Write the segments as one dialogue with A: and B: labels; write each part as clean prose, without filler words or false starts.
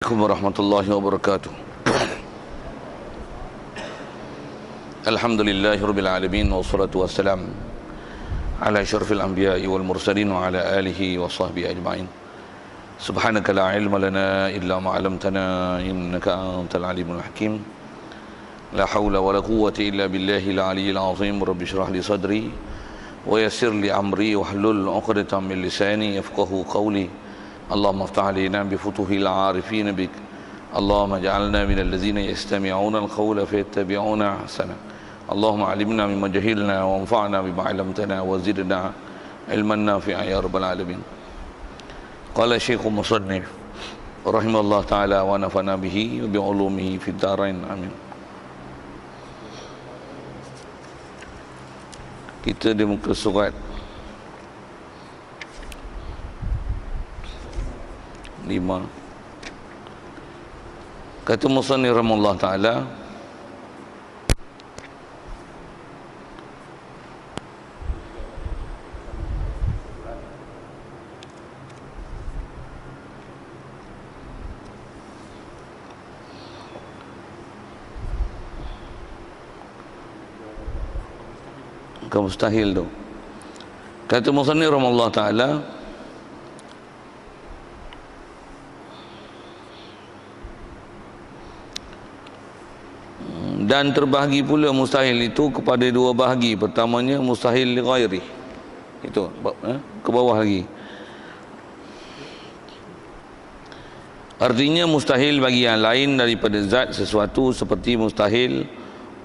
A: Assalamualaikum warahmatullahi wabarakatuh. Alhamdulillahirabbil alamin wassalatu wassalam ala asyrafil anbiya'i wal mursalin wa ala alihi wa sahbihi ajma'in. Subhanaka la ilma lana illa ma 'allamtana innaka antal alimul hakim. La haula wala quwwata illa billahil aliyyil azim. Rabbi shrah li sadri wa yassir li amri wahlul 'uqdatam min lisani yafqahu qawli. Allahumma aftah alaina bi futuhil 'arifin bik. Allahumma ij'alna minal ladzina yastami'una al-qawla fayattabi'una ahsana. Allahumma 'allimna mimma jahilna wa anfa'na bima 'allamtana wa zidna 'ilman nafi'a ya rabbal alamin. Qala Syekh Musannif rahimahullah ta'ala wa nafa'na bihi wa bi 'ulumihi fid dharain amin. Kita di muka surat 5. Kata Musannif rahimahullah ta'ala, mustahil tu. Kata Musannif rahimahullah ta'ala, dan terbahagi pula mustahil itu kepada dua bahagi. Pertamanya mustahil li ghairi. Itu ke bawah lagi. Artinya mustahil bagi yang lain daripada zat sesuatu, seperti mustahil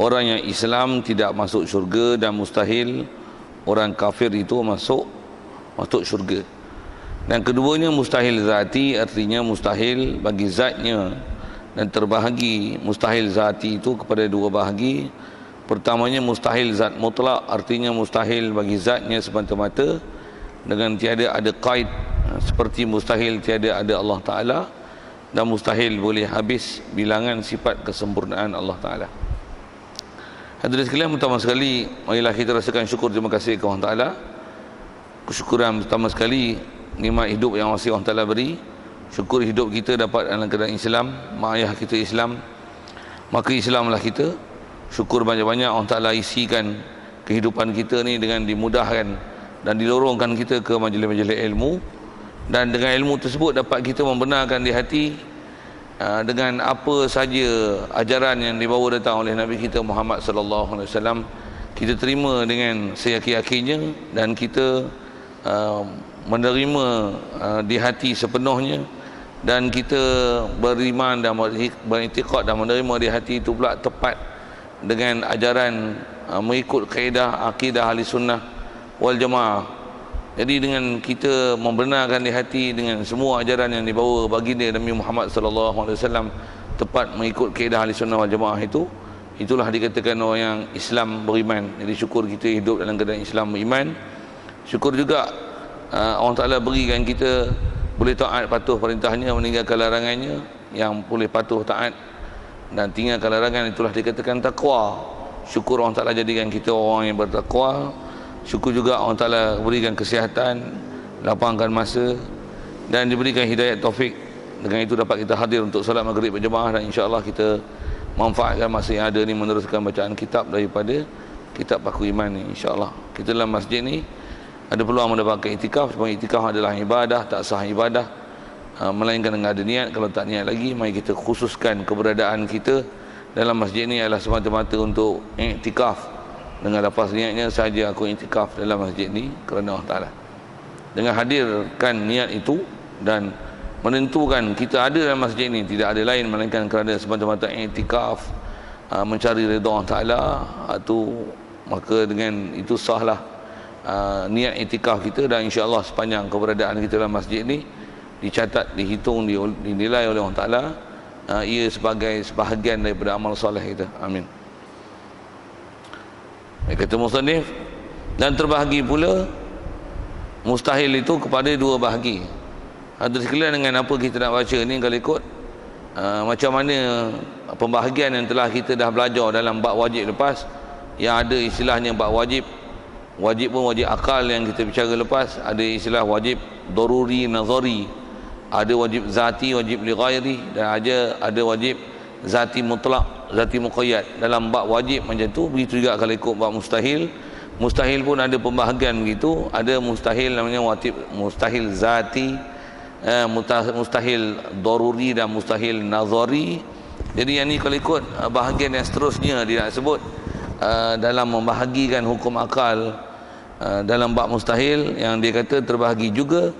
A: orang yang Islam tidak masuk syurga, dan mustahil orang kafir itu masuk syurga. Dan keduanya mustahil zati, artinya mustahil bagi zatnya, dan terbahagi mustahil zati itu kepada dua bahagi. Pertamanya mustahil zat mutlak, artinya mustahil bagi zatnya semata-mata dengan tiada ada qaid, seperti mustahil tiada ada Allah Ta'ala, dan mustahil boleh habis bilangan sifat kesempurnaan Allah Ta'ala. Hadirin sekalian, pertama sekali marilah kita rasakan syukur, terima kasih kepada Allah Ta'ala. Kesyukuran pertama sekali nikmat hidup yang masih Allah Ta'ala beri. Syukur hidup kita dapat dalam keadaan Islam, mak ayah kita Islam, maka Islamlah kita. Syukur banyak-banyak Allah Ta'ala isikan kehidupan kita ni dengan dimudahkan dan dilorongkan kita ke majlis-majlis ilmu, dan dengan ilmu tersebut dapat kita membenarkan di hati dengan apa saja ajaran yang dibawa datang oleh Nabi kita Muhammad sallallahu alaihi wasallam, kita terima dengan seyakin-yakinnya, dan kita menerima di hati sepenuhnya, dan kita beriman dan beriktikad dan menerima di hati itu pula tepat dengan ajaran mengikut kaedah akidah ahli sunnah wal jamaah. Jadi dengan kita membenarkan di hati dengan semua ajaran yang dibawa baginda Nabi Muhammad sallallahu alaihi wasallam tepat mengikut kaedah ahli sunnah wal jamaah itu, itulah dikatakan orang yang Islam beriman. Jadi syukur kita hidup dalam keadaan Islam beriman. Syukur juga Allah Ta'ala berikan kita boleh taat patuh perintahnya, meninggalkan larangannya, yang boleh patuh taat dan tinggalkan larangan, itulah dikatakan takwa. Syukur Allah Ta'ala jadikan kita orang yang bertakwa. Syukur juga Allah Ta'ala berikan kesihatan, lapangkan masa, dan diberikan hidayat taufik. Dengan itu dapat kita hadir untuk salat maghrib berjemaah, dan insya-Allah kita manfaatkan masa yang ada ni meneruskan bacaan kitab daripada kitab Paku Iman ni. Insya-Allah kita dalam masjid ni ada peluang mendapatkan iktikaf, sebab iktikaf adalah ibadah, tak sah ibadah melainkan dengan ada niat. Kalau tak niat lagi, mari kita khususkan keberadaan kita dalam masjid ni adalah semata-mata untuk iktikaf. Dengan lafaz niatnya saja, aku iktikaf dalam masjid ni kerana Allah Ta'ala. Dengan hadirkan niat itu dan menentukan kita ada dalam masjid ni, tidak ada lain melainkan kerana semata-mata iktikaf, mencari redha Allah Ta'ala, itu maka dengan itu sahlah niat iktikaf kita. Dan insya-Allah sepanjang keberadaan kita dalam masjid ni dicatat, dihitung, dinilai oleh Allah Ta'ala, ia sebagai sebahagian daripada amal soleh kita. Amin. Kata musannif, dan terbahagi pula mustahil itu kepada dua bahagi. Ada sekalian, dengan apa kita nak baca ni, kalau ikut macam mana pembahagian yang telah kita dah belajar dalam bab wajib lepas, yang ada istilahnya bab wajib. Wajib pun wajib akal yang kita bicara lepas, ada istilah wajib daruri nazari, ada wajib zati, wajib li ghairi, dan ada wajib zati mutlak, zati muqayyad. Dalam bab wajib macam tu, begitu juga kalau ikut bab mustahil. Mustahil pun ada pembahagian begitu. Ada mustahil namanya wajib mustahil zati, mustahil daruri dan mustahil nazari. Jadi yang ni kalau ikut bahagian yang seterusnya dia nak sebut dalam membahagikan hukum akal dalam bab mustahil, yang dia kata terbahagi juga.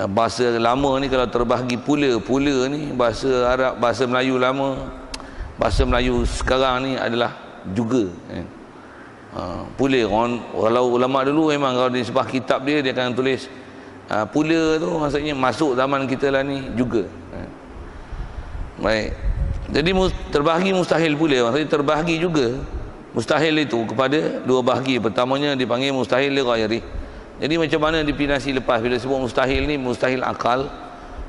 A: Bahasa lama ni kalau terbahagi pula ni bahasa Arab, bahasa Melayu lama, bahasa Melayu sekarang ni adalah juga pula. Kalau ulama dulu memang kalau di sebuah kitab dia akan tulis pula tu maksudnya masuk zaman kita lah ni juga. Baik, jadi terbahagi mustahil pula maksudnya terbahagi juga. Mustahil itu kepada dua bahagi. Pertamanya dipanggil mustahil li ghairi. Jadi macam mana definisi lepas bila sebut mustahil ni, mustahil akal,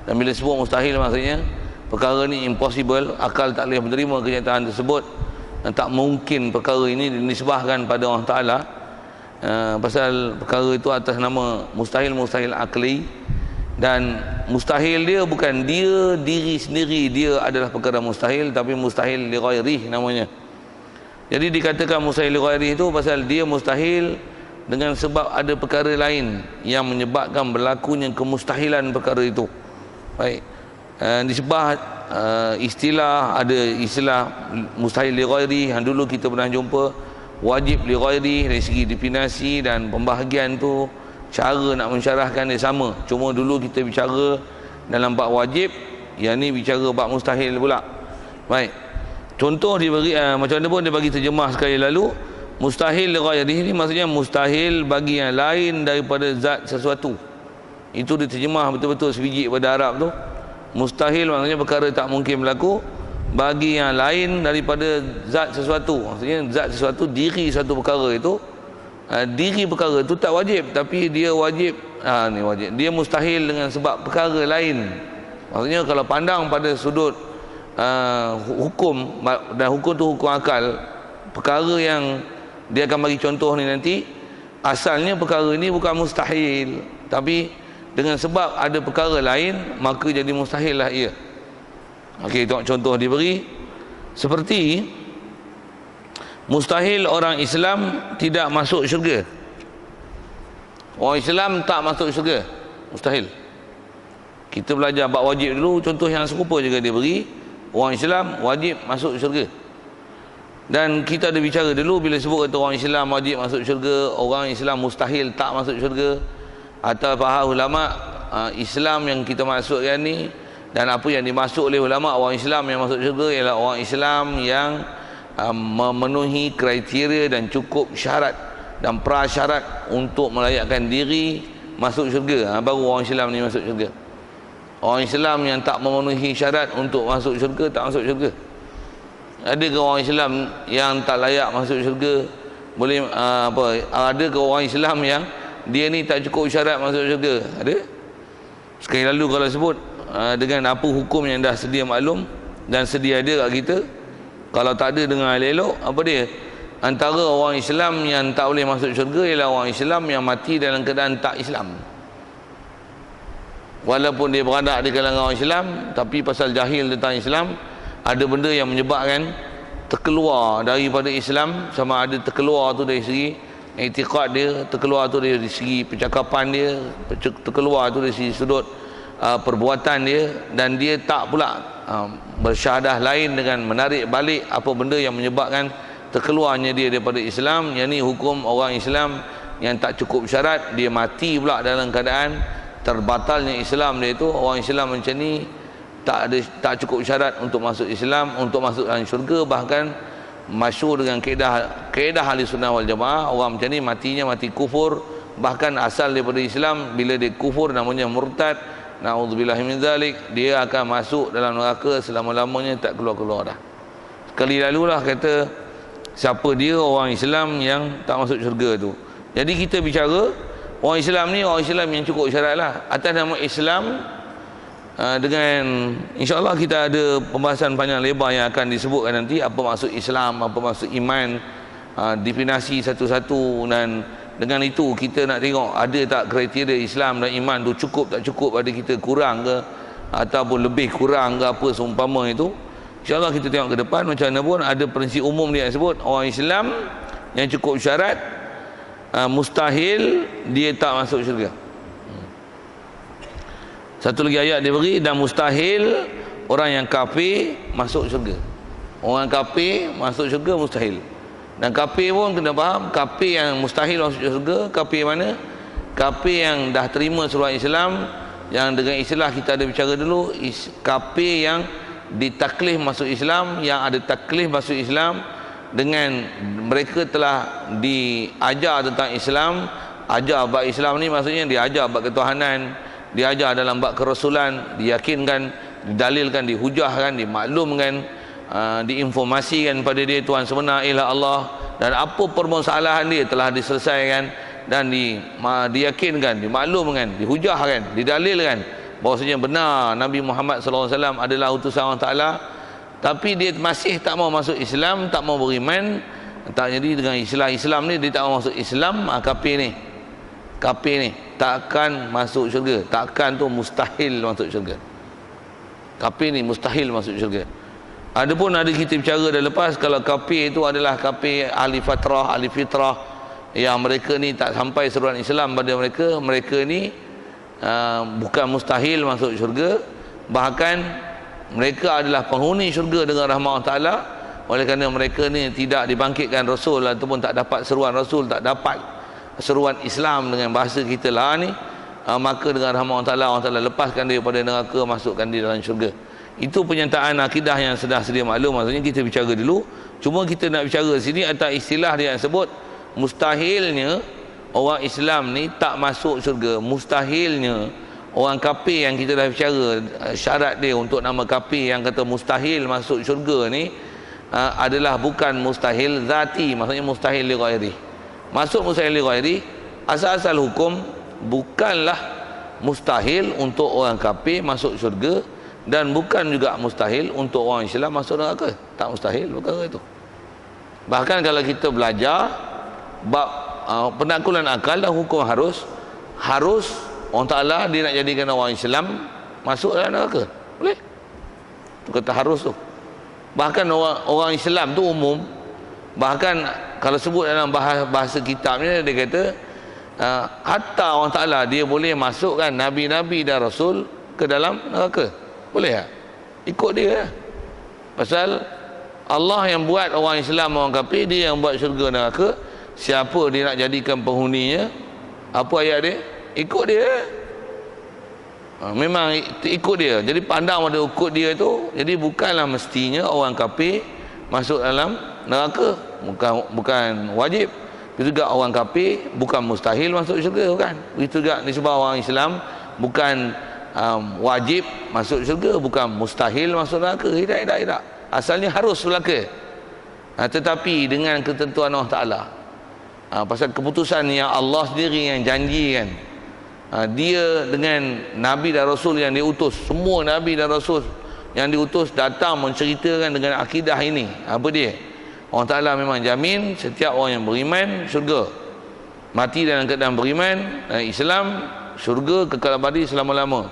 A: dan bila sebut mustahil maksudnya perkara ni impossible, akal tak boleh menerima kenyataan tersebut, dan tak mungkin perkara ini dinisbahkan pada Allah Ta'ala. Pasal perkara itu atas nama mustahil akli, dan mustahil dia bukan dia diri sendiri dia adalah perkara mustahil, tapi mustahil li ghairi namanya. Jadi dikatakan mustahil li ghairi itu pasal dia mustahil dengan sebab ada perkara lain yang menyebabkan berlakunya kemustahilan perkara itu. Baik, disebut istilah, ada istilah mustahil li ghairi yang dulu kita pernah jumpa, wajib li ghairi. Dari segi definisi dan pembahagian tu, cara nak mensyarahkan dia sama, cuma dulu kita bicara dalam bab wajib, yang ni bicara bab mustahil pula. Baik, contoh dia bagi macam mana pun dia bagi terjemah sekali lalu. Mustahil li ghairi ini maksudnya mustahil bagi yang lain daripada zat sesuatu. Itu diterjemah betul-betul sebiji pada Arab tu. Mustahil maksudnya perkara tak mungkin berlaku bagi yang lain daripada zat sesuatu. Maksudnya zat sesuatu, diri satu perkara itu, diri perkara itu tak wajib, tapi dia wajib. Ni wajib. Dia mustahil dengan sebab perkara lain. Maksudnya kalau pandang pada sudut hukum, dan hukum tu hukum akal, perkara yang dia akan bagi contoh ni nanti, asalnya perkara ini bukan mustahil, tapi dengan sebab ada perkara lain maka jadi mustahil lah ia. Okey, tengok contoh diberi. Seperti mustahil orang Islam tidak masuk syurga. Orang Islam tak masuk syurga, mustahil. Kita belajar bab wajib dulu, contoh yang serupa juga dia beri. Orang Islam wajib masuk syurga. Dan kita ada bicara dulu bila sebut kata orang Islam wajib masuk syurga, orang Islam mustahil tak masuk syurga. Atau faham ulama Islam yang kita maksudkan ni, dan apa yang dimaksud oleh ulama orang Islam yang masuk syurga ialah orang Islam yang memenuhi kriteria dan cukup syarat dan prasyarat untuk melayakkan diri masuk syurga. Baru orang Islam ni masuk syurga. Orang Islam yang tak memenuhi syarat untuk masuk syurga tak masuk syurga. Ada ke orang Islam yang tak layak masuk syurga? Boleh ada ke orang Islam yang dia ni tak cukup syarat masuk syurga? Ada? Sekali lalu kalau sebut dengan apa hukum yang dah sedia maklum dan sedia ada kat kita, kalau tak ada dengan elok, apa dia? Antara orang Islam yang tak boleh masuk syurga ialah orang Islam yang mati dalam keadaan tak Islam. Walaupun dia beranak di kalangan orang Islam, tapi pasal jahil tentang Islam, ada benda yang menyebabkan terkeluar daripada Islam. Sama ada terkeluar tu dari segi i'tiqad dia, terkeluar tu dari segi percakapan dia, terkeluar tu dari segi sudut perbuatan dia, dan dia tak pula bersyahadah lain dengan menarik balik apa benda yang menyebabkan terkeluarnya dia daripada Islam. Yang ni hukum orang Islam yang tak cukup syarat, dia mati pula dalam keadaan terbatalnya Islam dia itu. Orang Islam macam ni tak cukup syarat untuk masuk Islam, untuk masuk dalam syurga. Bahkan masyhur dengan kaedah ahli sunnah wal jamaah, orang macam ni matinya mati kufur, bahkan asal daripada Islam. Bila dia kufur namanya murtad, na'udzubillahi min zalik, dia akan masuk dalam neraka selama-lamanya, tak keluar-keluar dah. Sekali lalulah kata siapa dia orang Islam yang tak masuk syurga tu. Jadi kita bicara orang Islam ni orang Islam yang cukup syarat lah atas nama Islam. Dengan insya-Allah kita ada pembahasan panjang lebar yang akan disebutkan nanti, apa maksud Islam, apa maksud iman, definisi satu-satu, dan dengan itu kita nak tengok ada tak kriteria Islam dan iman tu cukup tak cukup pada kita, kurang ke ataupun lebih kurang ke apa seumpama itu, insya-Allah kita tengok ke depan macam mana pun ada prinsip umum dia sebut orang Islam yang cukup syarat mustahil dia tak masuk syurga. Satu lagi ayat dia beri, dan mustahil orang yang kafir masuk syurga. Orang kafir masuk syurga mustahil. Dan kafir pun kena faham, kafir yang mustahil masuk syurga, kafir mana? Kafir yang dah terima seruan Islam, yang dengan istilah kita ada bicara dulu, kafir yang ditaklif masuk Islam, yang ada taklif masuk Islam dengan mereka telah diajar tentang Islam. Ajar bab Islam ni maksudnya diajar bab ketuhanan, diajar dalam bab kerasulan, diyakinkan, didalilkan, dihujahkan, dimaklumkan, diinformasikan pada dia Tuhan sebenar ialah Allah, dan apa permasalahan dia telah diselesaikan dan diyakinkan, dimaklumkan, dihujahkan, didalilkan bahawasanya benar Nabi Muhammad SAW adalah utusan Allah Ta'ala, tapi dia masih tak mau masuk Islam, tak mau beriman. Tak, jadi dengan istilah Islam ni dia tak mau masuk Islam, kafir ni takkan masuk syurga. Takkan tu mustahil masuk syurga. Kafir ni mustahil masuk syurga. Adapun ada kita bicara dah lepas, kalau kafir itu adalah kafir ahli fatrah, ahli fitrah, yang mereka ni tak sampai seruan Islam pada mereka, mereka ni bukan mustahil masuk syurga, bahkan mereka adalah penghuni syurga dengan rahmat Allah Ta'ala, oleh kerana mereka ni tidak dibangkitkan Rasul ataupun tak dapat seruan Rasul, tak dapat seruan Islam dengan bahasa kita lah ni, maka dengan rahmat Allah Ta'ala lepaskan dia daripada neraka, masukkan dia dalam syurga. Itu pernyataan akidah yang sudah sedia maklum. Maksudnya kita bicara dulu, cuma kita nak bicara sini atas istilah dia yang sebut mustahilnya orang Islam ni tak masuk syurga. Mustahilnya orang kafir yang kita dah bicara syarat dia untuk nama kafir yang kata mustahil masuk syurga ni adalah bukan mustahil zati, maksudnya mustahil li ghairi. Masuk mustahil li ghairi, asal-asal hukum bukanlah mustahil untuk orang kafir masuk syurga, dan bukan juga mustahil untuk orang Islam masuk neraka. Tak mustahil perkara itu. Bahkan kalau kita belajar bab penaklukan akal dan hukum harus Allah Ta'ala dia nak jadikan orang Islam masuk dalam neraka. Boleh? Itu kata harus tu. Bahkan orang Islam tu umum, bahkan kalau sebut dalam bahasa kitab ni dia kata hatta Allah Ta'ala dia boleh masukkan Nabi-Nabi dan Rasul ke dalam neraka. Boleh tak? Ikut dia lah. Pasal Allah yang buat orang Islam, orang kafir, dia yang buat syurga neraka. Siapa dia nak jadikan penghuninya, apa ayat dia? Ikut dia. Memang ikut dia. Jadi pandang pada ikut dia tu. Jadi bukanlah mestinya orang kafir masuk dalam neraka. Bukan wajib. Begitu juga orang kafir bukan mustahil masuk syurga, bukan. Begitu juga nisbah orang Islam bukan wajib masuk syurga, bukan mustahil masuk neraka. Tidak. Asalnya harus belaka. Tetapi dengan ketentuan Allah Ta'ala, pasal keputusan yang Allah sendiri yang janjikan, dia dengan Nabi dan Rasul yang diutus, semua Nabi dan Rasul yang diutus datang menceritakan dengan akidah ini. Apa dia? Allah Ta'ala memang jamin setiap orang yang beriman syurga, mati dalam keadaan beriman, Islam, syurga kekal abadi selama-lama.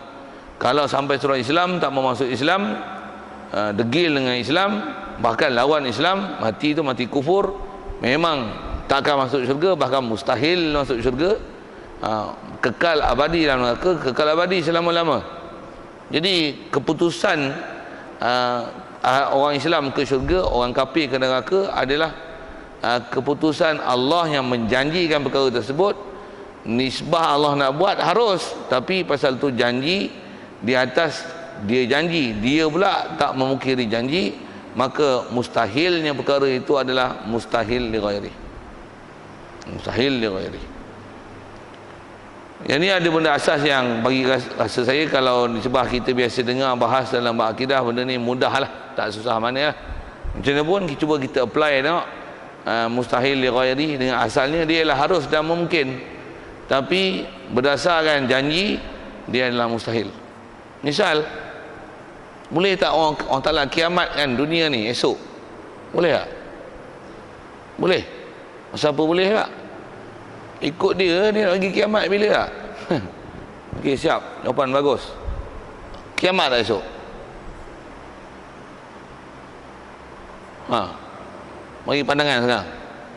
A: Kalau sampai surah Islam tak mau masuk Islam, degil dengan Islam, bahkan lawan Islam, mati itu mati kufur, memang tak akan masuk syurga, bahkan mustahil masuk syurga, kekal abadi dalam neraka, kekal abadi selama-lama. Jadi keputusan orang Islam ke syurga, orang kafir ke neraka adalah keputusan Allah yang menjanjikan perkara tersebut. Nisbah Allah nak buat harus, tapi pasal tu janji, di atas dia janji, dia pula tak memungkiri janji, maka mustahilnya perkara itu adalah mustahil li ghairi. Mustahil li ghairi. Yang ni ada benda asas yang bagi rasa saya kalau sebab kita biasa dengar bahas dalam bab akidah, benda ni mudah lah, tak susah mana lah. Macam mana pun cuba kita apply tengok, mustahil li ghairi dengan asalnya dia adalah harus dan mungkin, tapi berdasarkan janji dia adalah mustahil. Misal, boleh tak orang Ta'ala kiamatkan dunia ni esok? Boleh tak? Boleh. Siapa boleh tak? Ikut dia nak pergi kiamat bila tak? Okey, siap. Jawapan bagus. Kiamat tak esok? Bagi pandangan sekarang.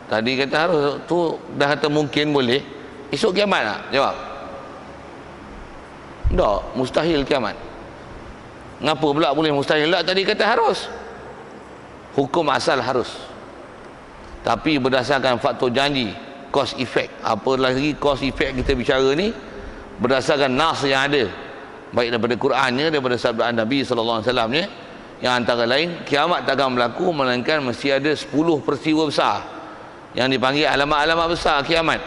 A: Tadi kata harus, tu dah kata mungkin boleh. Esok kiamat tak? Jawab. Tak, mustahil kiamat. Ngapa pula boleh mustahil? Tak, tadi kata harus. Hukum asal harus. Tapi berdasarkan faktor janji, cause effect. Apa lagi cause effect kita bicara ni? Berdasarkan nas yang ada, baik daripada Qurannya, daripada sabda Nabi SAW nya, yang antara lain, kiamat takkan berlaku melainkan mesti ada 10 peristiwa besar yang dipanggil alamat-alamat besar kiamat.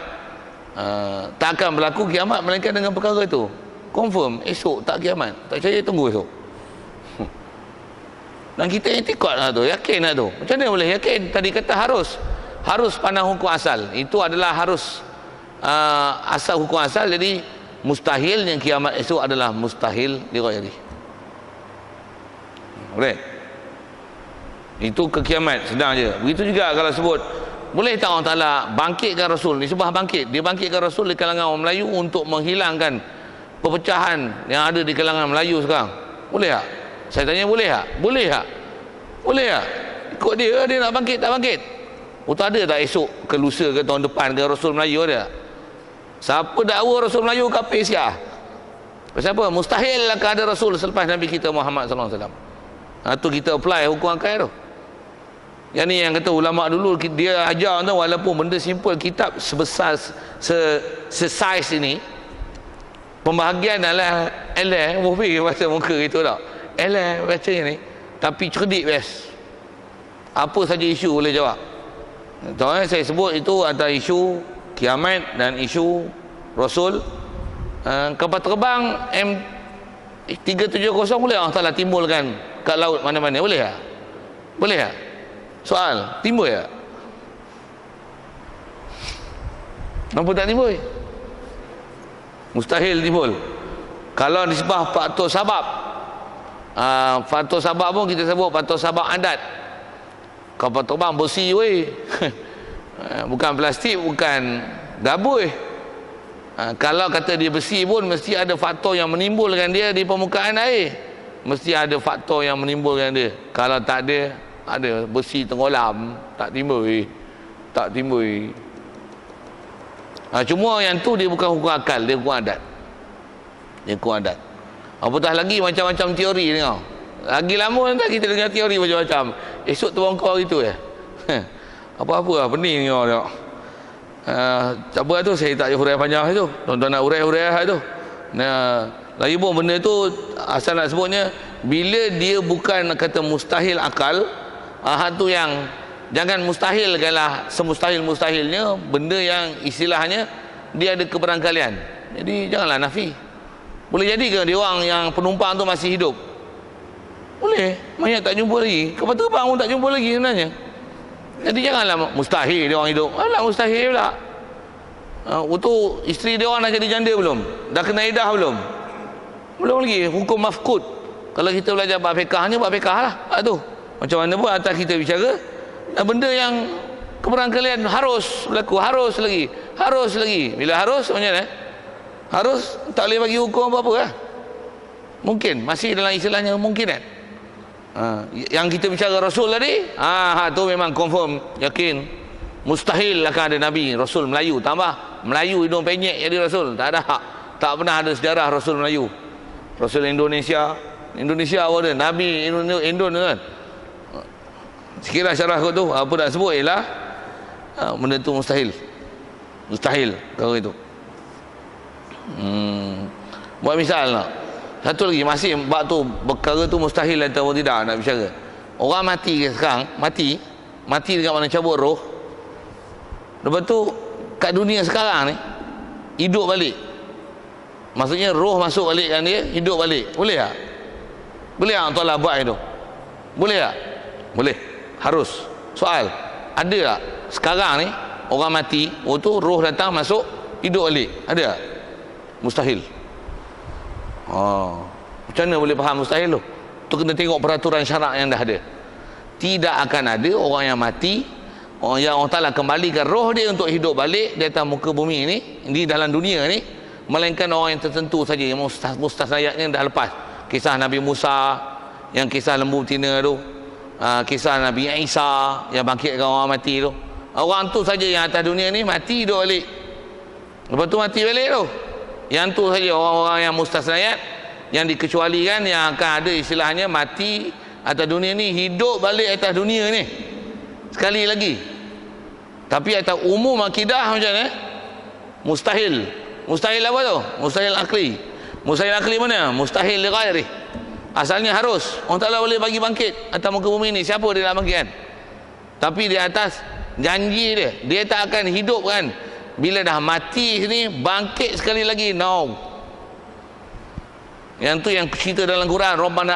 A: Tak akan berlaku kiamat melainkan dengan perkara itu. Confirm esok tak kiamat. Tak percaya tunggu esok. Dan kita i'tikad lah tu, yakin lah tu. Macam mana boleh yakin? Tadi kata harus pandang hukum asal. Itu adalah harus asal hukum asal. Jadi mustahilnya kiamat esok adalah mustahil dirayati. Boleh? Itu ke kiamat, sedang je. Begitu juga kalau sebut, boleh tak Allah Ta'ala bangkitkan Rasul? Nisbah bangkit. Dia bangkitkan Rasul di kalangan orang Melayu untuk menghilangkan perpecahan yang ada di kalangan Melayu sekarang. Boleh tak? Saya tanya boleh tak? Boleh tak? Boleh tak? Ikut dia nak bangkit tak bangkit? Tak ada tak esok ke lusa ke tahun depan ke Rasul Melayu ada tak? Siapa dakwa Rasul Melayu kafir Syiah? Pasal apa? Mustahil akan ada Rasul selepas Nabi kita Muhammad SAW. Tu kita apply hukum akal tu. Yang ni yang kata ulama dulu dia ajar tu, walaupun benda simple, kitab sebesar sesize ini, pembahagian adalah Mufi baca muka itu tak. Baca ni, tapi cerdik best. Apa saja isu boleh jawab. Tahu saya sebut itu antara isu kiamat dan isu Rasul. Kapal terbang M370 boleh Allah Ta'ala timbulkan kat laut mana-mana, boleh tak? Boleh tak? Soal, timbul tak? Nampak tak timbul? Mustahil timbul. Kalau disebut faktor sabab, faktor sabab pun kita sebut faktor sabab adat. Kapal terbang besi weh. Bukan plastik, bukan gabui. Kalau kata dia besi pun mesti ada faktor yang menimbulkan dia di permukaan air. Mesti ada faktor yang menimbulkan dia. Kalau tak ada besi tenggelam, tak timbul. Tak timbul. Cuma yang tu dia bukan hukum akal, dia hukum adat. Dia hukum adat. Apatah lagi macam-macam teori ni kau. Lagi lama nanti kita dengar teori macam-macam. Esok terbongkar gitu ya. Apa-apa lah, pening kau tengok. Tak apa tu, saya tak hurai panjang itu. Tuan-tuan nak hurai tu. Lagi pun benda tu asal nak sebutnya, bila dia bukan kata mustahil akal, tu yang jangan mustahil kalah semustahil-mustahilnya, benda yang istilahnya dia ada keberangkalian. Jadi janganlah nafi. Boleh jadi ke dia orang yang penumpang tu masih hidup? Boleh. Mayat tak jumpa lagi, kapal terbang pun tak jumpa lagi sebenarnya. Jadi janganlah mustahil dia orang hidup. Alah mustahil pula. Untuk isteri dia orang dah jadi janda belum? Dah kena iddah belum? Belum lagi. Hukum mafkud. Kalau kita belajar bab fiqahnya, bab fiqah lah. Tu. Macam mana pun atas kita bicara, benda yang keberangkalian harus berlaku, harus lagi. Bila harus macam mana? Harus tak boleh bagi hukum apa-apa lah. Mungkin masih dalam istilahnya mungkin kan. Yang kita bicara Rasul tadi, tu memang confirm, yakin mustahil akan ada Nabi Rasul Melayu. Tambah Melayu hidung penyek jadi Rasul. Tak ada hak. Tak pernah ada sejarah Rasul Melayu. Rasul Indonesia ada Nabi Indon kan. Sekiranya syarah kau tu apa nak sebut ialah benda tu mustahil kalau itu. Buat misal lah. Satu lagi masih bab tu, perkara tu mustahil atau tidak nak bicara. Orang mati sekarang, mati dengan mana cabut roh. Lepas tu kat dunia sekarang ni hidup balik. Maksudnya roh masuk balik kan dia, hidup balik. Boleh tak? Boleh tak Allah Ta'ala buat itu? Boleh tak? Boleh. Harus. Soal, ada tak sekarang ni orang mati, tu roh datang masuk hidup balik? Ada tak? Mustahil. Macam mana boleh faham mustahil tu? Tu kena tengok peraturan syarak yang dah ada. Tidak akan ada orang yang mati, orang yang Allah Ta'ala kembalikan roh dia untuk hidup balik di atas muka bumi ni, di dalam dunia ni, melainkan orang yang tertentu saja, yang mustasnayatnya dah lepas. Kisah Nabi Musa, yang kisah lembu betina tu, kisah Nabi Isa yang bangkitkan orang mati tu. Orang tu saja yang atas dunia ni mati duduk balik. Lepas tu mati balik tu. Yang tu saja orang-orang yang mustasnayat, yang dikecualikan, yang akan ada istilahnya mati atas dunia ni, hidup balik atas dunia ni sekali lagi. Tapi atas umum akidah macam mana? Mustahil. Mustahil apa tu? Mustahil akli. Mustahil akli mana? Mustahil li ghairi. Asalnya harus Allah Ta'ala boleh bagi bangkit atas muka bumi ni. Siapa dia nak bangkitkan? Tapi di atas janji dia tak akan hidup kan. Bila dah mati ni bangkit sekali lagi. No. Yang tu yang cerita dalam Quran, Rabbana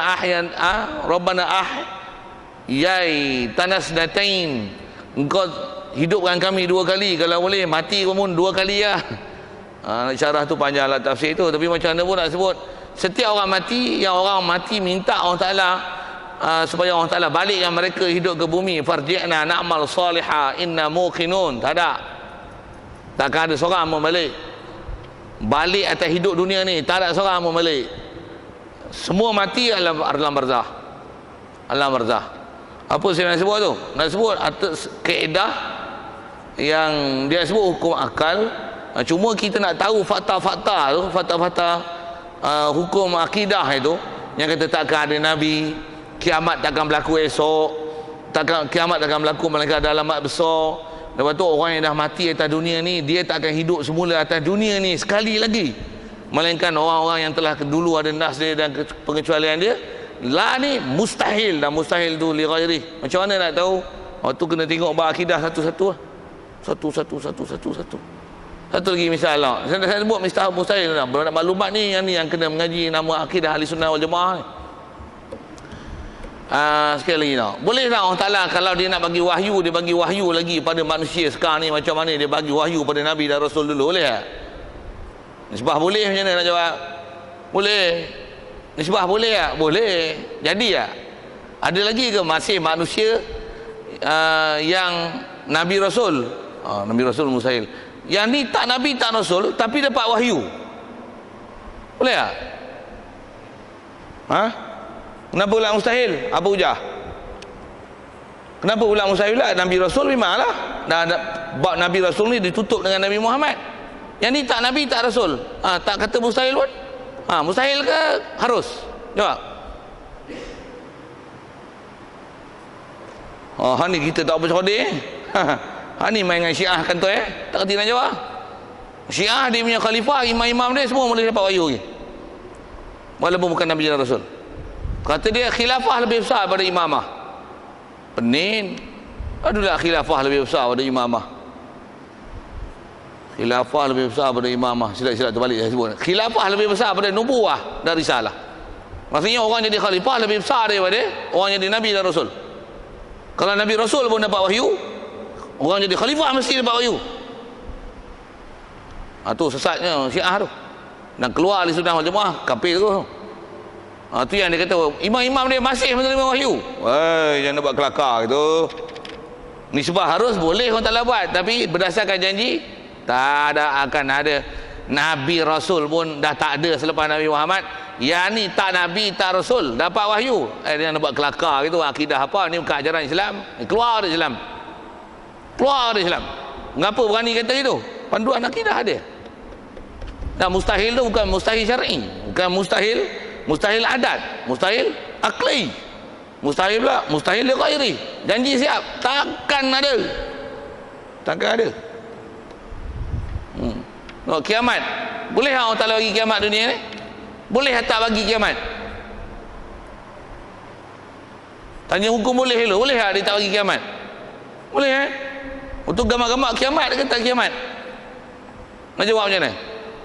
A: ahyai tanasnatain. Engkau hidupkan kami dua kali, kalau boleh mati pun dua kali lah. Syarah tu panjang lah tafsir tu, tapi macam mana pun nak sebut, setiap orang mati, yang orang mati minta Allah Ta'ala supaya Allah Ta'ala balikkan mereka hidup ke bumi. Farji'na na'mal salihah inna muqinun. Tak ada, takkan ada seorang mau balik atas hidup dunia ni. Tak ada seorang mau balik. Semua mati alam barzah. Alam barzah. Apa saya nak sebut tu? Nak sebut atas kaedah yang dia sebut hukum akal. Cuma kita nak tahu fakta-fakta tu, fakta-fakta hukum akidah itu, yang kata takkan ada Nabi, kiamat takkan berlaku esok, kiamat takkan berlaku melainkan ada alamat besar. Lepas tu orang yang dah mati atas dunia ni, dia tak akan hidup semula atas dunia ni sekali lagi, melainkan orang-orang yang telah dulu ada nas dia dan pengecualian dia. Lah ni mustahil, dan mustahil tu li ghairi. Macam mana nak tahu? Waktu kena tengok bab akidah satu-satu lah. Satu. Satu lagi misal lah. Saya sebut mustahil lah. Nak maklumat ni yang kena mengaji nama akidah ahli sunnah wal jamaah ni. Sekali lagi tak? Boleh tak Allah Ta'ala kalau dia nak bagi wahyu, dia bagi wahyu lagi pada manusia sekarang ni macam mana dia bagi wahyu pada Nabi dan Rasul dulu? Boleh tak? Nisbah boleh macam mana nak jawab? Boleh. Nisbah boleh tak? Boleh. Jadi tak? Ada lagi ke masih manusia yang Nabi Rasul? Nabi Rasul mustahil. Yang ni tak Nabi tak Rasul tapi dapat wahyu. Boleh tak? Kenapa ulang mustahil? Apa hujah? Kenapa ulang mustahil lah? Nabi Rasul memanglah. Bab Nabi Rasul ni ditutup dengan Nabi Muhammad. Yang ni tak Nabi tak Rasul. Tak kata mustahil pun. Mustahil ke harus? Jawab. Ni kita tak bercodeh. Ni main dengan Syiah kan tu tak kerti nak jawab. Syiah dia punya khalifah, imam-imam dia semua boleh dapat wahyu lagi, walaupun bukan Nabi dan Rasul. Kata dia khilafah lebih besar daripada imamah. Penin. Adulah khilafah lebih besar daripada imamah. Khilafah lebih besar daripada imamah. Silap-silap terbalik saya sebut. Khilafah lebih besar daripada nubuwah dan risalah. Maksudnya orang jadi khalifah lebih besar daripada orang jadi Nabi dan Rasul. Kalau Nabi Rasul pun dapat wahyu, orang jadi khalifah mesti dapat wahyu. Tu sesatnya Syiah tu. Dan keluar ahli sunnah wal jamaah kafir tu. Tu yang dia kata imam-imam dia masih menerima wahyu. Jangan buat kelakar gitu. Nisbah harus boleh orang Ta'ala buat, tapi berdasarkan janji tak akan ada. Nabi Rasul pun dah tak ada selepas Nabi Muhammad. Yang ni tak Nabi tak Rasul dapat wahyu. Dia nak buat kelakar gitu. Akidah apa ni? Bukan ajaran Islam. Keluar dari Islam. Keluar dari Islam. Mengapa berani kata itu? Panduan akidah dia. Dan mustahil tu bukan mustahil syar'i, bukan mustahil adat, mustahil akli, mustahil pula mustahil li ghairi. Janji siap, takkan ada. Kiamat boleh Allah Ta'ala bagi kiamat dunia ni? Boleh tak bagi kiamat? Tanya hukum boleh dulu. Boleh tak dia tak bagi kiamat? Boleh untuk gambar-gambar kiamat ke tak kiamat? Nak jawab macam mana?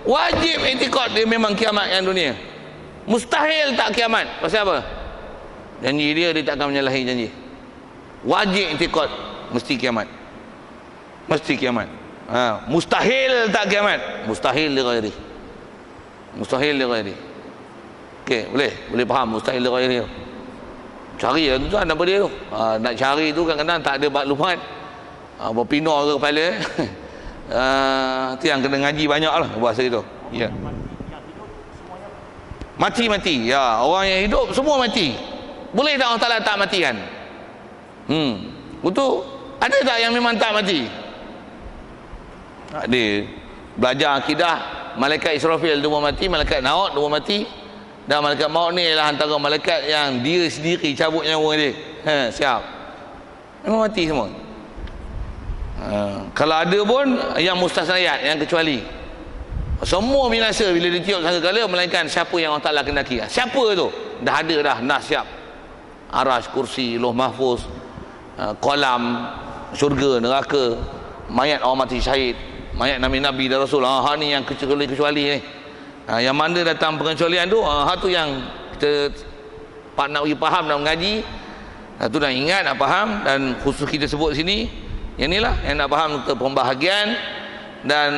A: Wajib i'tikad dia memang kiamat yang dunia. Mustahil tak kiamat. Pasal apa? Janji dia tak akan menyalahi janji. Wajib i'tikad mesti kiamat. Mesti kiamat. Mustahil tak kiamat. Mustahil li ghairi. Mustahil li ghairi. Okey, boleh faham mustahil li ghairi. Cari lah tu apa dia tu. Nak cari tu kadang-kadang tak ada maklumat. Berpindah ke kepala. Itu yang kena ngaji banyak lah bahasa itu. Ya. Mati-mati. Ya, orang yang hidup semua mati. Boleh tak Allah Ta'ala tak matikan? Betul? Ada tak yang memang tak mati? Ada. Belajar akidah, malaikat Israfil dia mati, malaikat Maut dia mati. Dan malaikat Maut ni adalah antara malaikat yang dia sendiri cabut nyawa dia. Siap. Memang mati semua. Kalau ada pun yang mustasnayat, yang kecuali. Semua binasa bila ditiup sangkakala, melainkan siapa yang Allah Ta'ala kendaki. Siapa tu? Dah ada dah, nas siap. Arash, kursi, Lauh Mahfuz, kolam, syurga, neraka, mayat orang mati syahid, mayat Nabi-Nabi dan Rasul. Ni yang kecuali ni. Yang mana datang pengecualian tu, tu yang kita nak pergi faham, nak mengaji. Tu nak ingat, nak faham. Dan khusus kita sebut sini, yang inilah yang nak faham tentang pembahagian. Dan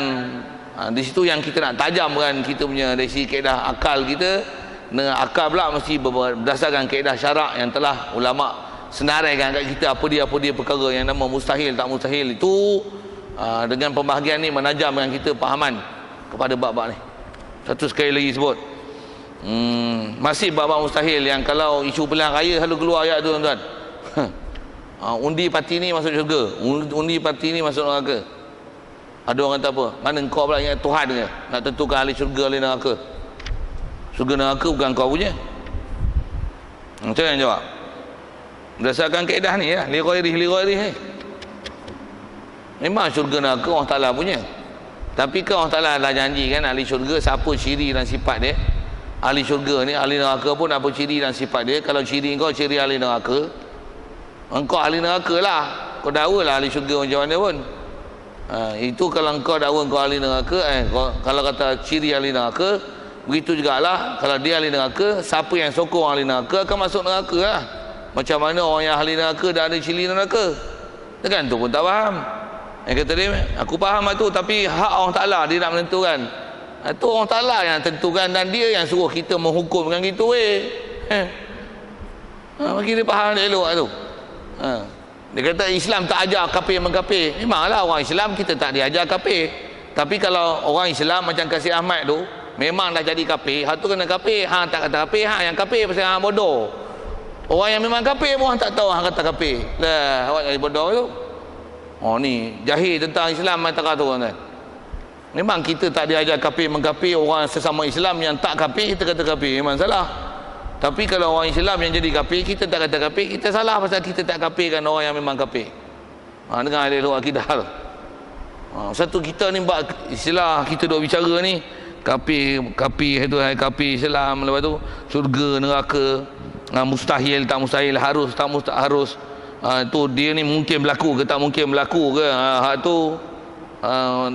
A: di situ yang kita nak tajamkan kita punya dari segi kaedah akal kita. Dengan akal pula mesti berdasarkan kaedah syarak yang telah ulama senaraikan kat kita apa dia perkara yang nama mustahil tak mustahil itu. Dengan pembahagian ni menajamkan kita fahaman kepada bab-bab ni. Satu sekali lagi sebut, masih bab-bab mustahil yang kalau isu pilihan raya selalu keluar ayat tu tuan-tuan. Undi parti ni masuk syurga, undi parti ni masuk neraka. Ada orang kata apa? Mana kau pula ingat Tuhan ke? Nak tentukan ahli syurga, ahli neraka. Syurga neraka bukan kau punya. Macam mana jawab? Berdasarkan kaedah ni ya, li ghairi ni. Memang syurga neraka Allah Ta'ala punya. Tapi kan Allah Ta'ala dah janji kan, ahli syurga siapa ciri dan sifat dia. Ahli syurga ni, ahli neraka pun apa ciri dan sifat dia. Kalau ciri kau ciri ahli neraka, engkau ahli neraka lah. Kau dakwa lah ahli syurga macam mana pun. Itu kalau engkau dakwa engkau ahli neraka, kalau kata ciri ahli neraka, begitu jugalah kalau dia ahli neraka, siapa yang sokong ahli neraka akan masuk neraka lah. Macam mana orang yang ahli neraka dah ada ciri neraka? Kan tu pun tak faham. Yang kata dia, aku faham tu, tapi hak Allah Ta'ala dia nak menentukan. Itu Allah Ta'ala yang tentukan dan dia yang suruh kita menghukum dengan gitu bagi dia faham dia elok tu. Dia kata Islam tak ajar kafir mengkafir. Memanglah orang Islam kita tak diajar kafir. Tapi kalau orang Islam macam Kasih Ahmad tu memang dah jadi kafir, hak tu kena kafir. Tak kata kafir, yang kafir pasal hang bodoh. Orang yang memang kafir pun tak tahu hang kata kafir. Lah, awak jadi bodoh tu. Ni jahil tentang Islam mata tu kan. Memang kita tak diajar kafir mengkafir. Orang sesama Islam yang tak kafir kita kata kafir, memang salah. Tapi kalau orang Islam yang jadi kafir, kita tak kata kafir, kita salah pasal kita tak kafirkan orang yang memang kafir. Dengan ahli akidah tu. Satu kita ni buat istilah kita duk bicara ni, kafir itu kafir Islam, lepas tu syurga neraka, mustahil tak mustahil, harus tak harus. Tu dia ni mungkin berlaku ke tak mungkin berlaku ke, hak tu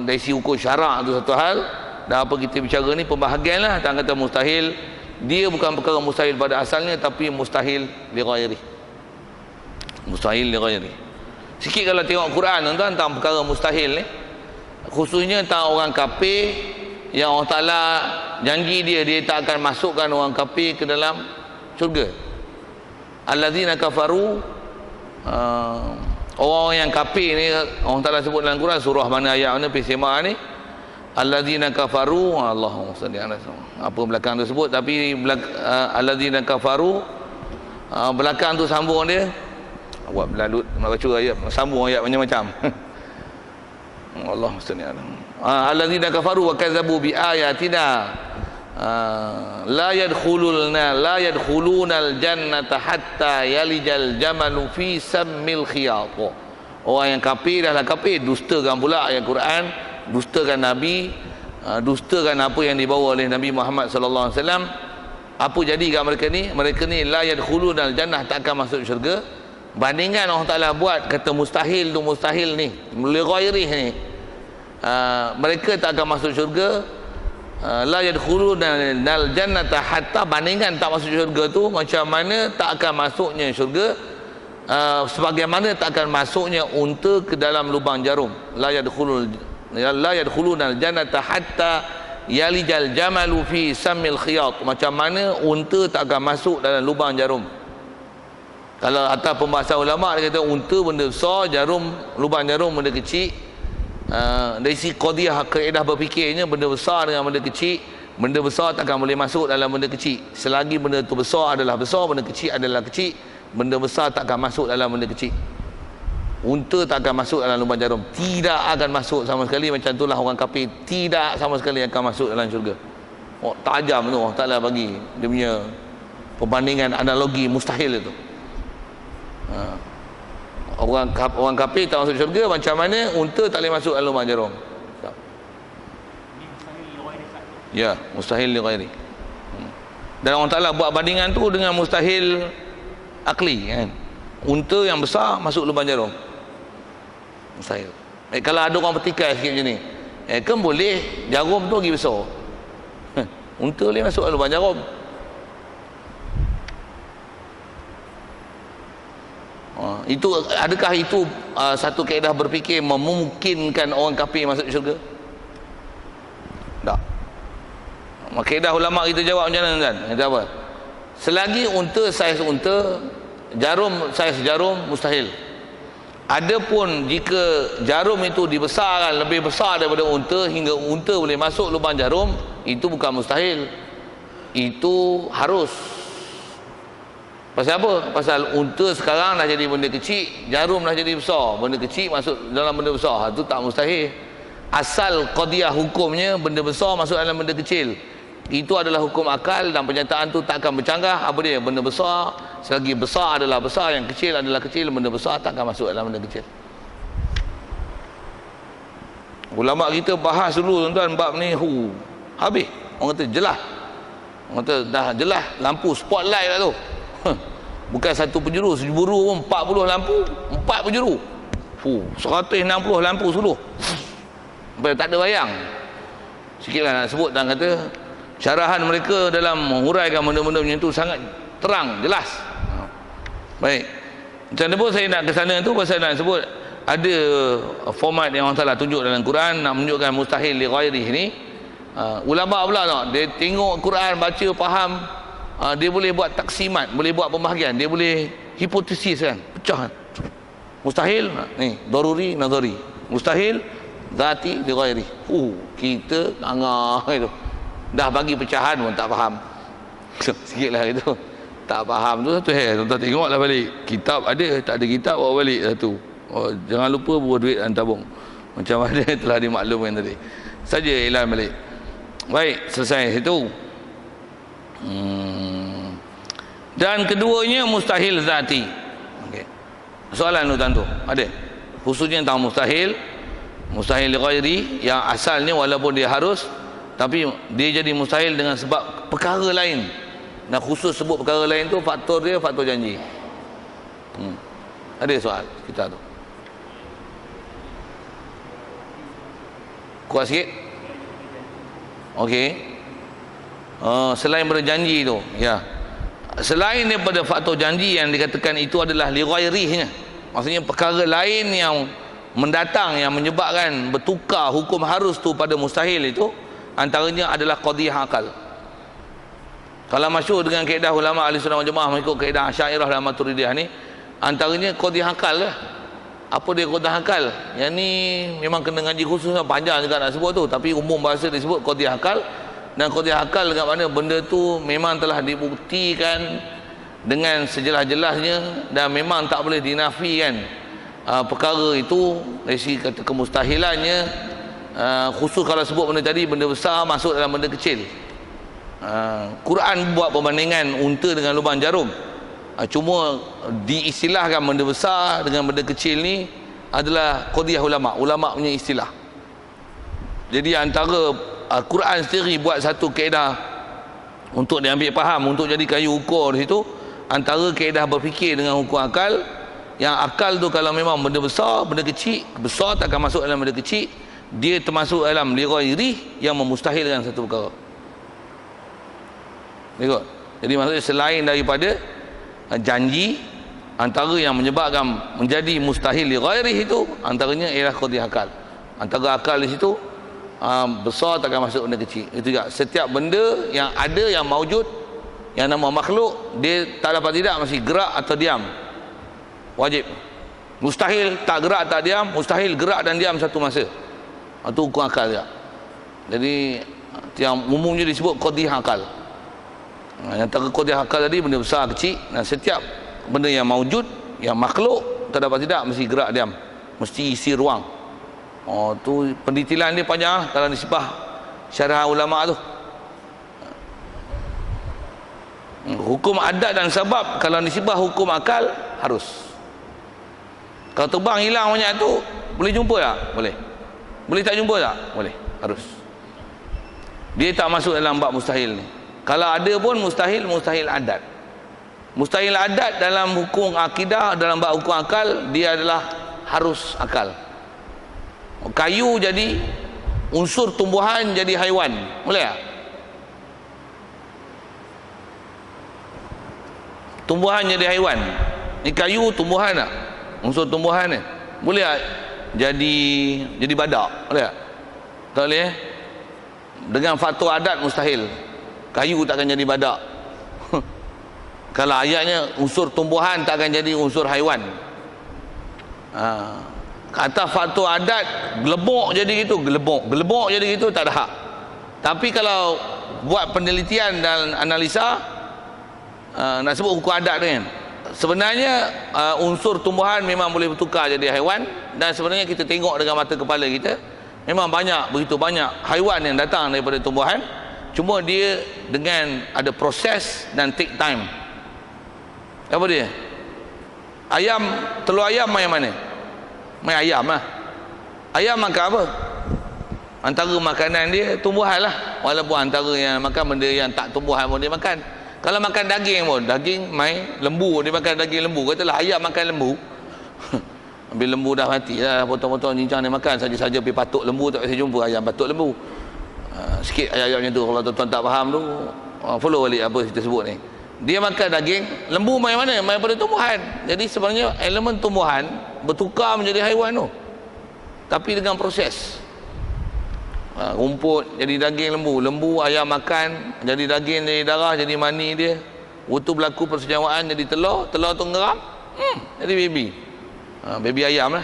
A: dari si hukum syarak tu satu hal. Dan apa kita bicara ni pembahagian lah. Tak kata mustahil, dia bukan perkara mustahil pada asalnya, tapi mustahil li ghairi. Mustahil li ghairi. Sikit kalau tengok Quran tuan-tuan tentang perkara mustahil ni, khususnya tentang orang kafir yang Allah Ta'ala janji dia tak akan masukkan orang kafir ke dalam syurga. Alladzina kafaru, orang yang kafir ni Allah Ta'ala sebut dalam Quran, surah mana ayat mana persemak ni, alladzina kafaru, Allahumma salli ala apa belakang tu sebut, tapi alladzina kafaru, belakang tu sambung dia, awak belalut nak baca ayat, sambung ayat macam-macam. Allahumma salli ala alladzina kafaru wa kazzabu bi ayatina la yadkhulunal jannata hatta yalijal jamalu fi sammil khiyat. Orang yang kafir dah kafir, dustakan pula ayat Quran, dustakan Nabi, dustakan apa yang dibawa oleh Nabi Muhammad sallallahu alaihi wasallam. Apa jadi kat mereka ni? Mereka ni la yadkhulunal jannah, tak akan masuk syurga. Bandingkan Allah Ta'ala buat kata mustahil tu, mustahil ni li ghairi ni, mereka tak akan masuk syurga. La yadkhulunal jannata hatta, bandingkan tak masuk syurga tu macam mana tak akan masuknya syurga, sebagaimana tak akan masuknya unta ke dalam lubang jarum. La yadkhulunal jannata hatta yalijal jamalu fi sammil khiyat, macam mana unta tak akan masuk dalam lubang jarum. Kalau atas pembahasan ulama dia kata unta benda besar, jarum, lubang jarum benda kecil. Dari si qadiyah kaedah berfikirnya, benda besar dengan benda kecil benda besar takkan boleh masuk dalam benda kecil. Selagi benda tu besar adalah besar, benda kecil adalah kecil, benda besar takkan masuk dalam benda kecil. Unta tak akan masuk dalam lubang jarum, tidak akan masuk sama sekali. Macam itulah orang kafir tidak sama sekali akan masuk dalam syurga. Oh, tajam tu Allah Ta'ala bagi dia punya perbandingan analogi mustahil itu. Orang kafir tak masuk syurga, macam mana unta tak boleh masuk dalam lubang jarum. Ya, mustahil li ghairi. Dan Allah Ta'ala buat bandingan tu dengan mustahil akli kan. Unta yang besar masuk lubang jarum, mustahil. Kalau ada orang petikai sikit macam ni, kan boleh jarum tu lagi besar. Unta boleh masuk lubang jarum. Itu adakah itu satu kaedah berfikir memungkinkan orang kafir masuk syurga? Tak. Kaedah ulama kita jawab macam mana kan? Kata apa? Selagi unta saiz unta, jarum saiz jarum, mustahil. Adapun jika jarum itu dibesarkan lebih besar daripada unta hingga unta boleh masuk lubang jarum, itu bukan mustahil, itu harus. Pasal apa? Pasal unta sekarang dah jadi benda kecil, jarum dah jadi besar, benda kecil masuk dalam benda besar, itu tak mustahil. Asal qadiyah hukumnya benda besar masuk dalam benda kecil, itu adalah hukum akal, dan pernyataan tu tak akan bercanggah. Apa dia? Benda besar, selagi besar adalah besar, yang kecil adalah kecil, benda besar tak akan masuk dalam benda kecil. Ulama kita bahas dulu tuan-tuan bab ni, habis. Orang kata jelas, orang kata dah jelas, lampu spotlight lah tu. Bukan satu penjuru, sejuru pun 40 lampu, 4 penjuru, 160 lampu suluh, tak ada bayang. Sikit lah nak sebut, dan kata syarahan mereka dalam menguraikan benda-benda macam tu sangat terang, jelas. Baik, macam mana pun saya nak ke sana tu pasal nak sebut ada format yang Allah Ta'ala tunjuk dalam Quran nak menunjukkan mustahil li ghairih ni. Ulama pula tak, dia tengok Quran, baca, faham, dia boleh buat taksimat, boleh buat pembahagian, dia boleh hipotesis kan, pecah. Mustahil ni daruri nazari, mustahil zati li ghairih. Kita angah itu dah bagi pecahan pun tak faham. Sikitlah itu tak faham tu satu tuan tengoklah balik kitab ada, tak ada kitab bawa balik satu. Jangan lupa bawa duit dan tabung macam mana telah dimaklumkan tadi saja, elan balik. Baik, selesai itu. Dan keduanya mustahil zati. Okey, soalan tu ada khususnya tentang mustahil li ghairi, yang asalnya walaupun dia harus, tapi dia jadi mustahil dengan sebab perkara lain. Dan khusus sebut perkara lain tu, faktor dia faktor janji. Ada soal kita tu? Kuat sikit. Okey. Selain berjanji tu, ya. Selain daripada faktor janji yang dikatakan itu adalah li ghairihnya, maksudnya perkara lain yang mendatang yang menyebabkan bertukar hukum harus tu pada mustahil itu, antaranya adalah qadiyah akal. Kalau masyhur dengan kaedah ulama ahli sunnah wal jamaah mengikut kaedah Asy'ariyah dan Maturidiyah ni, antaranya qadiyah akal lah. Apa dia qadiyah akal? Yang ni memang kena ngaji khusus, panjang juga nak sebut tu, tapi umum bahasa disebut qadiyah akal. Dan qadiyah akal dengan mana benda tu memang telah dibuktikan dengan sejelas-jelasnya dan memang tak boleh dinafikan. Perkara itu dari segi kata kemustahilannya, khusus kalau sebut benda tadi, benda besar masuk dalam benda kecil. Quran buat perbandingan unta dengan lubang jarum. Cuma diistilahkan benda besar dengan benda kecil ni adalah qadiyah ulama punya istilah. Jadi antara Quran sendiri buat satu kaedah untuk diambil faham, untuk jadi kayu ukur di situ, antara kaedah berfikir dengan hukum akal. Yang akal tu kalau memang benda besar, benda kecil, besar tak akan masuk dalam benda kecil, dia termasuk dalam li ghairi yang memustahilkan satu perkara. Tengok. Jadi maksudnya selain daripada janji, antara yang menyebabkan menjadi mustahil li ghairi itu antaranya ialah qadiyah akal. Antara akal di situ besar tak akan masuk benda kecil. Itu juga setiap benda yang ada, yang maujud, yang nama makhluk, dia tak dapat tidak mesti gerak atau diam. Wajib. Mustahil tak gerak tak diam, mustahil gerak dan diam satu masa. Itu hukum akal juga. Jadi yang umumnya disebut qadhiyah akal. Yang antara qadhiyah akal tadi benda besar kecil, dan setiap benda yang maujud, yang makhluk, terdapat tidak mesti gerak diam, mesti isi ruang. Tu pendetilan dia panjang kalau nisbah syarah ulama tu. Hukum adat dan sebab kalau nisbah hukum akal harus. Kalau terbang hilang banyak tu, boleh jumpa tak? Boleh. Boleh tak jumpa tak? Boleh. Harus. Dia tak masuk dalam bab mustahil ni. Kalau ada pun mustahil adat. Mustahil adat dalam hukum akidah, dalam bab hukum akal, dia adalah harus akal. Kayu jadi unsur tumbuhan jadi haiwan. Boleh tak? Tumbuhan jadi haiwan. Ni kayu tumbuhan tak? Unsur tumbuhan ni. Boleh tak? Jadi badak. Boleh tak? Tak boleh. Dengan fatwa adat mustahil. Kayu takkan jadi badak. Kalau ayatnya unsur tumbuhan takkan jadi unsur haiwan. Kata fatwa adat gelebok jadi gitu, gelebok jadi gitu, tak ada hak. Tapi kalau buat penelitian dan analisa, nak sebut hukum adat ni kan, sebenarnya unsur tumbuhan memang boleh bertukar jadi haiwan, dan sebenarnya kita tengok dengan mata kepala kita memang begitu banyak haiwan yang datang daripada tumbuhan, cuma dia dengan ada proses dan take time. Apa dia? Ayam, telur ayam main mana? Main ayam lah. Ayam makan apa? Antara makanan dia tumbuhan lah. Walaupun antara yang makan benda yang tak tumbuhan pun dia makan. Kalau makan daging pun, daging main lembu, dia makan daging lembu. Katalah ayam makan lembu. Habis lembu dah mati dah, potong-potong cincang dia makan saja-saja, pergi patuk lembu tak biasa jumpa ayam patuk lembu. Sikit ayat-ayatnya tu, kalau tuan-tuan tak faham tu, follow balik apa kita sebut ni. Dia makan daging, lembu main mana? Main pada tumbuhan. Jadi sebenarnya elemen tumbuhan bertukar menjadi haiwan tu, tapi dengan proses. Rumput jadi daging lembu, lembu ayam makan jadi daging, jadi darah, jadi mani dia. Waktu berlaku persenjawaan jadi telur, telur tu ngeram, jadi baby. Baby ayam lah.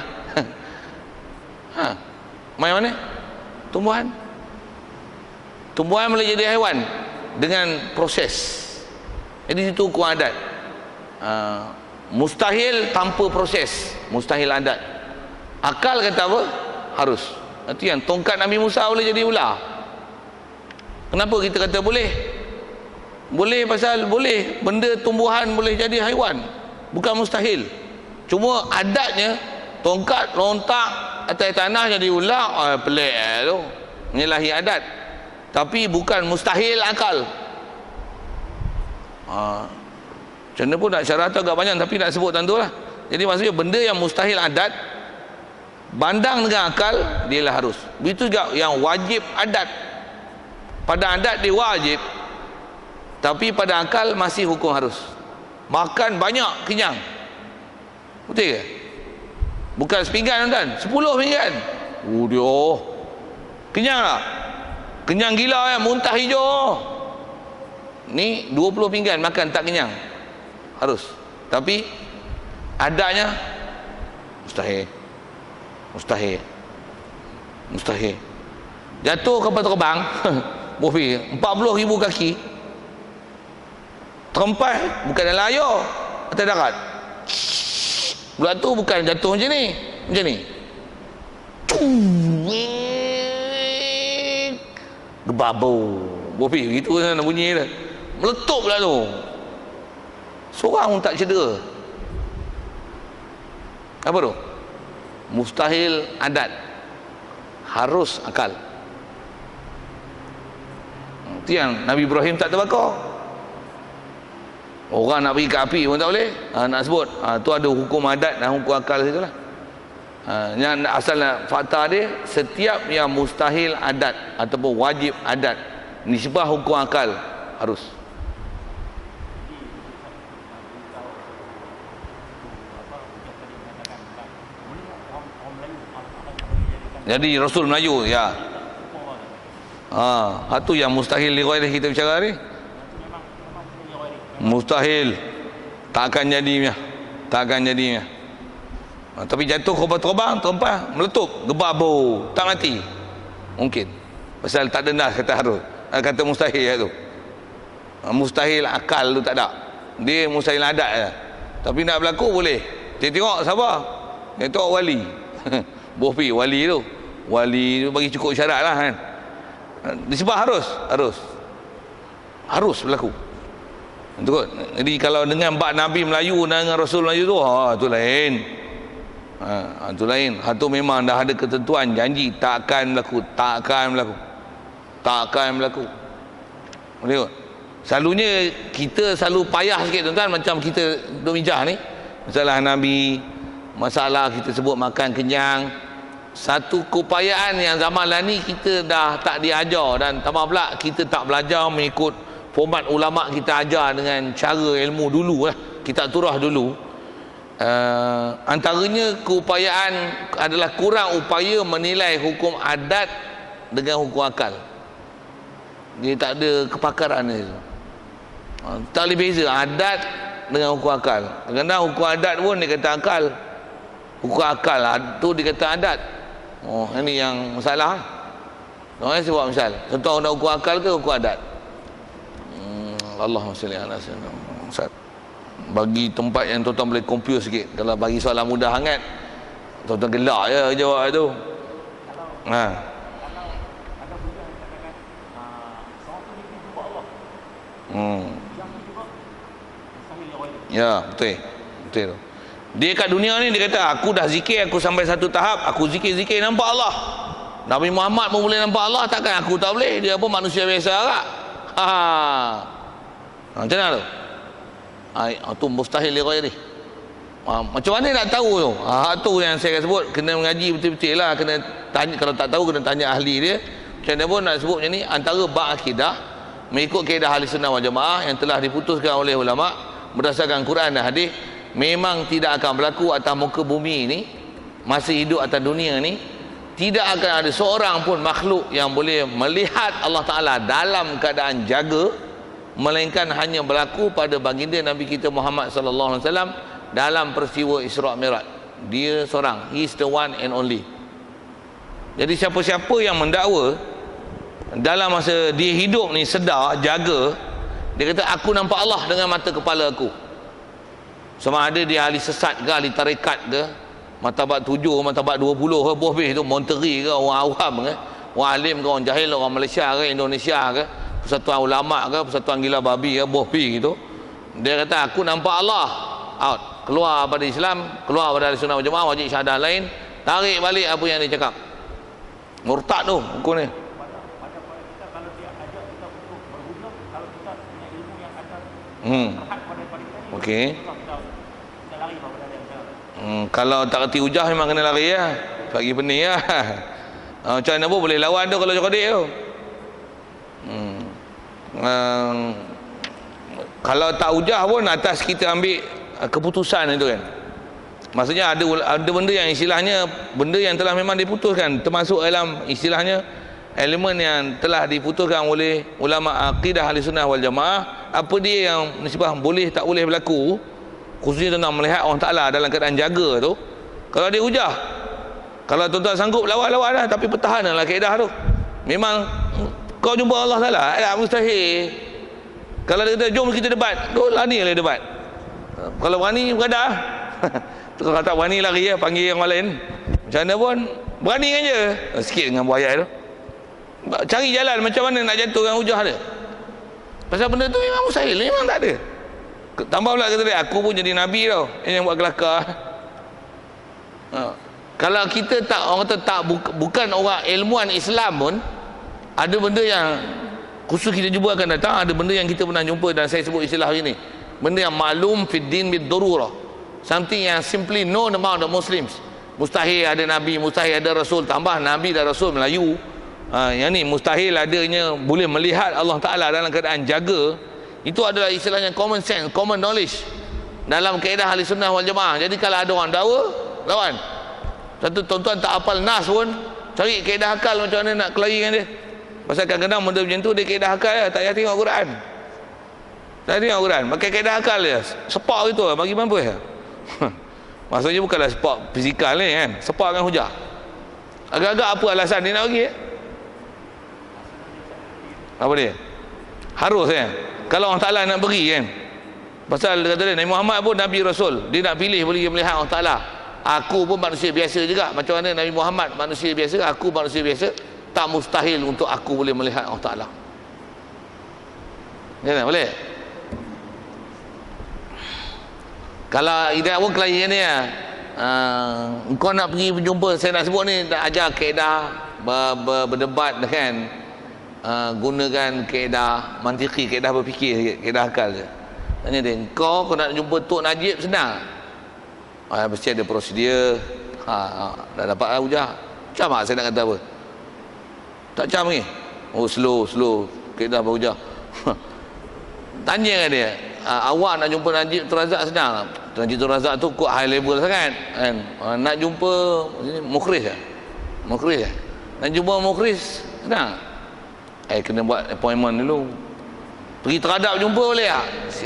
A: Main mana? Tumbuhan. Tumbuhan boleh jadi haiwan dengan proses. Jadi itu hukum adat. Mustahil tanpa proses, mustahil adat. Akal kata apa? Harus. Itu yang tongkat Nabi Musa boleh jadi ular. Kenapa kita kata boleh? Boleh pasal boleh, benda tumbuhan boleh jadi haiwan, bukan mustahil. Cuma adatnya tongkat lontak atas tanah jadi ular, pelik tu, menyalahi adat. Tapi bukan mustahil akal. Macam mana pun nak syarah tu agak banyak, tapi nak sebut tentu lah. Jadi maksudnya benda yang mustahil adat bandang dengan akal, dia lah harus. Begitu juga yang wajib adat. Pada adat dia wajib, tapi pada akal masih hukum harus. Makan banyak kenyang, betul ke? Bukan sepinggan tuan, 10 pinggan. Dia kenyang tak? Kenyang gila ya, muntah hijau. Ni 20 pinggan makan tak kenyang, harus. Tapi adanya mustahil. Jatuh kapal terbang Bofi 40,000 kaki, terempas bukan dalam air, atas darat. Pula tu bukan jatuh macam ni, gebabau Bofi, begitu nak bunyi dia, meletup pula tu, seorang pun tak cedera. Apa tu? Mustahil adat, harus akal. Itu yang Nabi Ibrahim tak terbakar. Orang nak pergi ke api pun tak boleh. Nak sebut tu ada hukum adat dan hukum akal situ lah. Yang asal fakta dia, setiap yang mustahil adat ataupun wajib adat, nisbah hukum akal harus. Jadi Rasul Melayu ya. Itu yang mustahil li ghairi kita bicara ni. Mustahil, tak akan jadinya. Tapi jatuh korban terbang, terempas, meletup, gebabau, tak mati. Mungkin. Pasal tak ada nas kata harus. kata mustahil tu. Mustahil akal tu tak ada. Dia mustahil adat je. Tapi nak berlaku boleh. Dia tengok sabar. Dia tengok wali. Boh pi wali tu. Wali tu bagi cukup syarat lah kan. Disebab harus berlaku. Itu kot. Jadi kalau dengan bab Nabi Melayu dengan Rasul Melayu tu, tu lain. Itu lain. Itu memang dah ada ketentuan janji takkan berlaku. Boleh kot. Selalunya kita selalu payah sikit tuan-tuan, macam kita duk mijah ni. Masalah Nabi, masalah kita sebut makan kenyang. Satu keupayaan yang zaman lah ni kita dah tak diajar, dan tambah pula kita tak belajar mengikut format ulama kita ajar dengan cara ilmu dulu lah. Kita turah dulu. Antaranya keupayaan adalah kurang upaya menilai hukum adat dengan hukum akal. Dia tak ada kepakaran dia. Tak boleh beza adat dengan hukum akal. Kadang-kadang hukum adat pun dia kata akal. Hukum akal tu dia kata adat. Ini yang masalah. Saya sebut misal. Contoh nak hukum akal ke hukum adat? Allahumma salli ala sayyidina Muhammad. Bagi tempat yang tuan-tuan boleh compute sikit. Kalau bagi soalan mudah sangat, tuan-tuan gelak je jawab tu. Ya, betul. Dia kat dunia ni dia kata aku dah zikir, aku sampai satu tahap, aku zikir nampak Allah. Nabi Muhammad pun boleh nampak Allah, takkan aku tak boleh? Dia pun manusia biasa agak. Macam mana tu? Tu mustahil li ghairi. Macam mana nak tahu tu? Tu yang saya sebut, kena mengaji betul-betul lah, kena tanya. Kalau tak tahu kena tanya ahli dia. Macam mana pun nak sebut macam ni, antara bab akidah mengikut kaedah ahli sunnah wal jamaah yang telah diputuskan oleh ulama berdasarkan Quran dan hadis, memang tidak akan berlaku atas muka bumi ini, masih hidup atas dunia ni, tidak akan ada seorang pun makhluk yang boleh melihat Allah Ta'ala dalam keadaan jaga, melainkan hanya berlaku pada baginda Nabi kita Muhammad sallallahu alaihi wasallam dalam peristiwa Isra' Mi'raj. Dia seorang, he is the one and only. Jadi siapa-siapa yang mendakwa dalam masa dia hidup ni sedar, jaga, dia kata aku nampak Allah dengan mata kepala aku, sama ada dia ahli sesat ke, ahli tarekat ke, martabat 7, martabat 20 ke, bohbih tu, Monterey ke, orang awam ke, orang alim ke, orang jahil, orang Malaysia ke, Indonesia ke, persatuan ulama ke, persatuan gila babi ke, bohbih gitu, dia kata aku nampak Allah, out, keluar pada Islam, keluar pada ahli sunnah wal jamaah, wajib syahadah lain, tarik balik apa yang dia cakap. Murtad tu hukum ni. Okey. Kalau tak reti hujah memang kena lari lah. Bagi pening lah. Macam mana pun boleh lawan tu kalau cakap tu. Kalau tak hujah pun atas kita ambil keputusan itu kan. Maksudnya ada benda yang istilahnya benda yang telah memang diputuskan, termasuk dalam istilahnya elemen yang telah diputuskan oleh ulama akidah ahli sunnah wal jamaah. Apa dia yang nisbah boleh tak boleh berlaku, khususnya tentang melihat Allah Ta'ala dalam keadaan jaga tu. Kalau dia hujah, kalau tuan-tuan sanggup lawan-lawan lah, tapi pertahanlah kaedah tu. Memang kau jumpa Allah Ta'ala, tak mustahil. Kalau dia kata jom kita debat, lari lah debat. Kalau berani beradak. Kalau tak berani lari ya, panggil yang lain. Macam mana pun berani kan je. Sikit dengan buaya tu, cari jalan macam mana nak jatuhkan hujah dia. Pasal benda tu memang mustahil, memang tak ada. Tambah pula kata dia, aku pun jadi Nabi tau, yang buat kelakar. Kalau kita tak, orang kata tak, bukan orang ilmuwan Islam pun, ada benda yang khusus kita jumpa akan datang, ada benda yang kita pernah jumpa, dan saya sebut istilah ini, benda yang maklum fid din bid darurah, something yang simply known among the Muslims. Mustahil ada Nabi, mustahil ada Rasul, tambah Nabi dan Rasul Melayu. Yang ni mustahil adanya boleh melihat Allah Ta'ala dalam keadaan jaga. Itu adalah istilahnya common sense, common knowledge dalam kaedah ahli sunnah wal jamaah. Jadi kalau ada orang dakwa, lawan. Satu tuan-tuan tak hafal nas pun, cari kaedah akal macam mana nak kelahi dengan dia. Pasal kadang-kadang benda macam tu dia kaedah akal lah, tak payah tengok Quran. Tak payah tengok Quran, pakai kaedah akal dia. Sepak gitu lah, bagi mampu ya. Maksudnya bukanlah sepak fizikal ni kan, sepak dengan hujah. Agak-agak apa alasan dia nak bagi ya? Apa dia? Harus kan? Kalau Allah Ta'ala nak beri kan. Pasal kata dia, Nabi Muhammad pun Nabi Rasul. Dia nak pilih boleh melihat Allah Ta'ala. Aku pun manusia biasa juga. Macam mana Nabi Muhammad manusia biasa, aku manusia biasa. Tak mustahil untuk aku boleh melihat Allah Ta'ala. Ya tak? Boleh? Kalau hidayah pun klien ni lah. Kau nak pergi berjumpa, saya nak sebut ni, nak ajar kaedah berdebat kan. Gunakan kaedah mantiki, kaedah berfikir sikit, kaedah akal je. Tanya dia, kau nak jumpa Tok Najib senang. Mesti ada prosedur. Dah dapat hujah. Macam tak saya nak kata apa? Tak macam ni. Oh slow kaedah berhujah. Tanya kan dia, awak nak jumpa Najib Tun Razak senang. Najib Tun Razak tu kuat high level sangat kan. Nak jumpa Mukhris lah. Mukhris lah. Nak jumpa Mukhris senang. Kena buat appointment dulu. Pergi teradap jumpa boleh tak?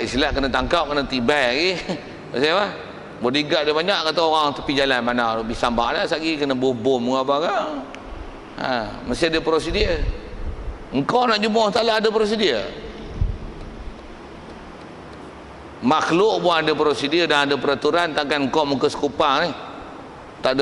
A: Silap kena tangkap, kena tibai lagi. Pasal apa? Bodyguard dia banyak, kata orang tepi jalan mana pergi sambak dah, lagi kena bom apa kan. Mesti ada prosedur. Engkau nak jumpa Allah Ta'ala ada prosedur. Makhluk pun ada prosedur dan ada peraturan, takkan kau muka sekupang ni tak ada